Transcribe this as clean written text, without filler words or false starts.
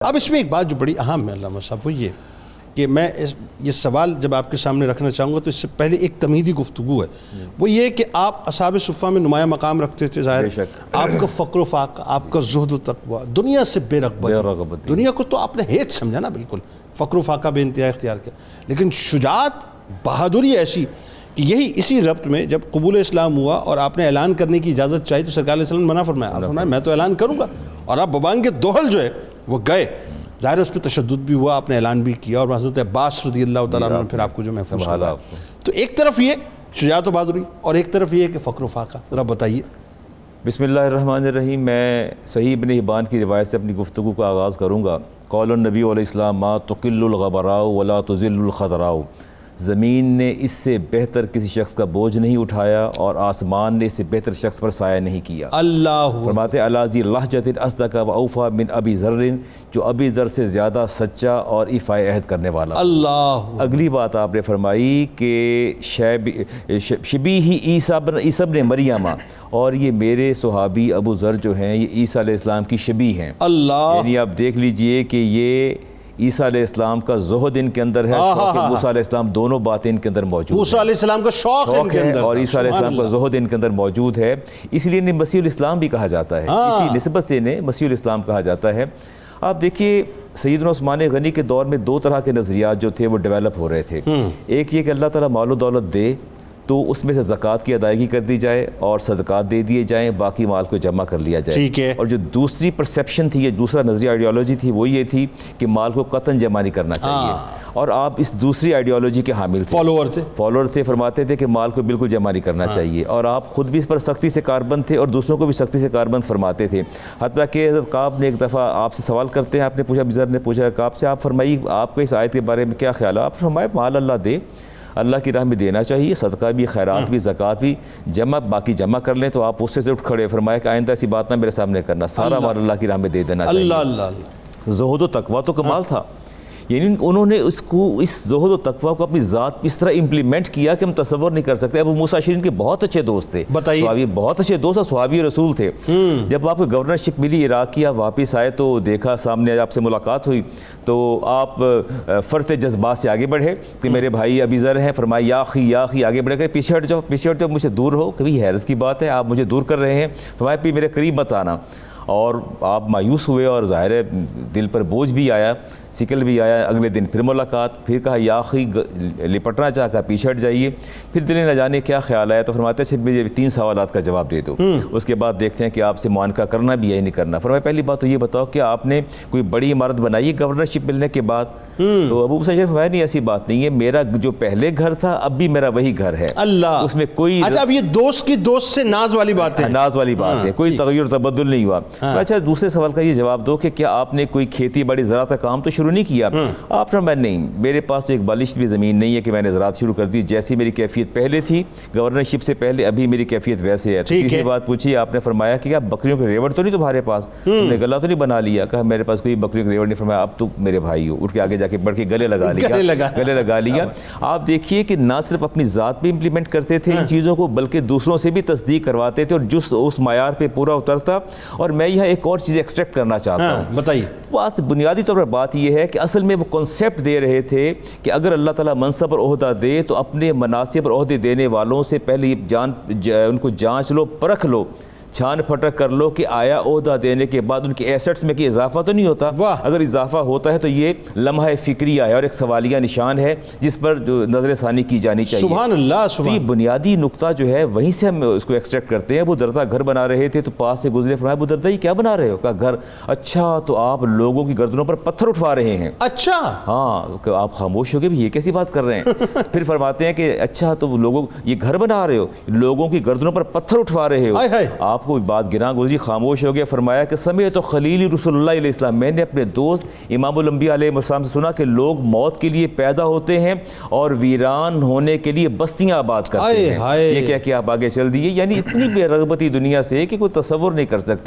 اب اس میں ایک بات جو بڑی اہم ہے علامہ صاحب وہ یہ کہ میں یہ سوال جب آپ کے سامنے رکھنا چاہوں گا تو اس سے پہلے ایک تمہیدی گفتگو ہے، وہ یہ کہ آپ اصحاب صفہ میں نمایاں مقام رکھتے تھے، ظاہر آپ کا فقر و فاقہ، آپ کا زہد و تقوی، دنیا سے بے رغبتی، دنیا کو تو آپ نے ہیچ سمجھا نا، بالکل فقر و فاقہ بے انتہا اختیار کیا، لیکن شجاعت، بہادری ایسی کہ یہی اسی ربط میں جب قبول اسلام ہوا اور آپ نے اعلان کرنے کی اجازت چاہی تو سرکار علیہ السلام نے منع فرمایا، آپ فرمایا میں تو اعلان کروں گا، اور آپ ببانگ کے دوحل جو ہے وہ گئے، ظاہر اس پہ تشدد بھی ہوا، آپ نے اعلان بھی کیا، اور حضرت عباس رضی اللہ تعالیٰ عنہ نے پھر آپ کو جو محفوظ کیا۔ تو ایک طرف یہ شجاعت و بہادری اور ایک طرف یہ کہ فقر و فاقہ، ذرا بتائیے۔ بسم اللہ الرحمن الرحیم۔ میں صحیح ابن حبان کی روایت سے اپنی گفتگو کا آغاز کروں گا۔ قول النبی علیہ السلام ما تقل الغبراء ولا تذل الخضراء۔ زمین نے اس سے بہتر کسی شخص کا بوجھ نہیں اٹھایا اور آسمان نے اس سے بہتر شخص پر سایہ نہیں کیا۔ اللہ فرماتے الاذی لہجۃ اصدق و اوفی من ابی ذر، جو ابی ذر سے زیادہ سچا اور ایفائے عہد کرنے والا۔ اللہ اگلی بات آپ نے فرمائی کہ شبیہ عیسیٰ ابن مریم، اور یہ میرے صحابی ابو ذر جو ہیں یہ عیسیٰ علیہ السلام کی شبیہ ہیں۔ اللہ یعنی آپ دیکھ لیجئے کہ یہ عیسیٰ علیہ السلام کا زہد ان کے اندر ہے، شوق موسیٰ علیہ السلام، دونوں باتیں ان کے اندر موجود ہیں۔ موسیٰ علیہ السلام کا شوق ان کے اندر اور عیسیٰ علیہ السلام کا زہد ان کے اندر موجود ہے، اس لیے انہیں مسیح الاسلام بھی کہا جاتا ہے، اسی نسبت سے انہیں مسیح الاسلام کہا جاتا ہے۔ آپ دیکھیے سیدنا عثمان غنی کے دور میں دو طرح کے نظریات جو تھے وہ ڈیولپ ہو رہے تھے۔ ایک یہ کہ اللہ تعالیٰ مال و دولت دے تو اس میں سے زکوٰۃ کی ادائیگی کر دی جائے اور صدقات دے دیے جائیں، باقی مال کو جمع کر لیا جائے۔ ٹھیک ہے۔ اور جو دوسری پرسیپشن تھی یا دوسرا نظریہ آئیڈیالوجی تھی وہ یہ تھی کہ مال کو قطعاً جمع نہیں کرنا چاہیے، اور آپ اس دوسری آئیڈیالوجی کے حامل تھے، فالوور تھے، فرماتے تھے کہ مال کو بالکل جمع نہیں کرنا چاہیے، اور آپ خود بھی اس پر سختی سے کاربند تھے اور دوسروں کو بھی سختی سے کاربند فرماتے تھے۔ حتیٰ کہ حضرت کعب نے ایک دفعہ آپ سے سوال کرتے ہیں، آپ نے پوچھا، بزر نے پوچھا کعب سے، آپ فرمائیے آپ کو اس آیت کے بارے میں کیا خیال ہے؟ آپ فرمائے مال اللہ دے، اللہ کی راہ میں دینا چاہیے، صدقہ بھی، خیرات بھی، زکوٰۃ بھی، باقی جمع کر لیں۔ تو آپ اس سے اٹھ کھڑے، فرمایا کہ آئندہ ایسی بات نہ میرے سامنے کرنا، سارا مال اللہ کی راہ میں دے دینا چاہیے۔ اللہ اللہ زہد و تقویٰ تو کمال تھا، یعنی انہوں نے اس زہد و تقویٰ کو اپنی ذات پہ اس طرح امپلیمنٹ کیا کہ ہم تصور نہیں کر سکتے۔ ابو موسیٰ اشعری کے بہت اچھے دوست تھے، صحابی، بہت اچھے دوست اور صحابی رسول تھے۔ جب آپ کو گورنرشپ ملی عراق کی، آپ واپس آئے تو دیکھا سامنے آپ سے ملاقات ہوئی تو آپ فرط جذبات سے آگے بڑھے کہ میرے بھائی ابی ذر ہیں، فرمایا یا اخی یا اخی، آگے بڑھے کہ پیچھے ہٹ جاؤ، پیچھے ہٹ جاؤ، مجھ سے دور ہو۔ کبھی حیرت کی بات ہے، آپ مجھے دور کر رہے ہیں، فرمایا پھر میرے قریب مت آنا۔ اور آپ مایوس ہوئے اور ظاہر ہے دل پر بوجھ بھی آیا، سکل بھی آیا۔ اگلے دن پھر ملاقات، پھر کہا یا اخی، لپٹنا چاہا، کہا پیچھے ہٹ جائیے۔ پھر دل نہ جانے کیا خیال آیا تو فرماتے ہیں مجھے 3 سوالات کا جواب دے دو، اس کے بعد دیکھتے ہیں کہ آپ سے معانقہ کرنا بھی ہے یا نہیں کرنا۔ فرمایا پہلی بات تو یہ بتاؤ کہ آپ نے کوئی بڑی عمارت بنائی ہے گورنرشپ ملنے کے بعد؟ تو ابو موسیٰ فرمایا نہیں ایسی بات نہیں ہے، میرا جو پہلے گھر تھا اب بھی میرا وہی گھر ہے، اللہ، اس میں کوئی اچھا اب یہ دوست کی دوست سے ناز والی بات ہے، ناز والی بات ہے، کوئی تغیر تبدل نہیں ہوا۔ اچھا دوسرے سوال کا یہ جواب دو کہ کیا آپ نے کوئی کھیتی باڑی زراعت کا کام تو شروع نہیں کیا؟ آپ نے میں نہیں، میرے پاس تو ایک بالش بھی زمین نہیں ہے کہ میں نے زراعت شروع کر دی، جیسی میری کیفیت پہلے تھی گورنرشپ سے پہلے ابھی میری کیفیت ویسے ہے۔ تیسری بات پوچھی آپ نے، فرمایا کہ کیا بکریوں کے ریوڑ تو نہیں تمہارے پاس؟ تم نے گلا تو نہیں بنا لیا؟ کہا میرے پاس کوئی بکریوں کے ریوڑ نہیں۔ فرمایا اب تو میرے بھائی ہو، اٹھ کے آگے جا کے بڑھ کے گلے لگا لیا۔ آپ دیکھیے کہ نہ صرف اپنی ذات پہ امپلیمنٹ کرتے تھے ان چیزوں کو، بلکہ دوسروں سے بھی تصدیق کرواتے تھے، اور جس اس معیار پہ پورا اترتا۔ اور میں یہاں ایک اور چیز ایکسٹریکٹ کرنا چاہتا ہوں، بتائیے۔ بات بنیادی طور پر بات یہ ہے کہ اصل میں وہ کنسیپٹ دے رہے تھے کہ اگر اللہ تعالیٰ منصب اور عہدہ دے تو اپنے مناصب اور عہدے دینے والوں سے پہلے ان کو جانچ لو، پرکھ لو، چھان پھٹک کر لو کہ آیا عہدہ دینے کے بعد ان کے ایسٹس میں کہ اضافہ تو نہیں ہوتا؟ اگر اضافہ ہوتا ہے تو یہ لمحہ فکریہ ہے اور ایک سوالیہ نشان ہے جس پر نظر ثانی کی جانی چاہیے۔ سبحان اللہ، تو یہ بنیادی نقطہ جو ہے وہیں سے ہم اس کو ایکسٹریکٹ کرتے ہیں۔ ابو درداء گھر بنا رہے تھے تو پاس سے گزرے، فرمایا ابو درداء یہ کیا بنا رہے ہو؟ کہا گھر۔ اچھا تو آپ لوگوں کی گردنوں پر پتھر اٹھوا رہے ہیں؟ اچھا ہاں۔ کہ آپ خاموش ہو گئے، یہ کیسی بات کر رہے ہیں؟ پھر فرماتے ہیں کہ اچھا تو لوگوں یہ گھر بنا رہے ہو، لوگوں کی گردنوں پر پتھر اٹھوا رہے ہو؟ آپ کو بات گراں گزری، خاموش ہو گیا۔ فرمایا کہ سمعت خلیل رسول اللہ علیہ السلام، میں نے اپنے دوست امام الانبیاء علیہ السلام سے سنا کہ لوگ موت کے لیے پیدا ہوتے ہیں اور ویران ہونے کے لیے بستیاں آباد کرتے ہیں۔ یہ کہہ کے آپ آگے چل دیے، یعنی اتنی بے رغبتی دنیا سے کہ کوئی تصور نہیں کر سکتا۔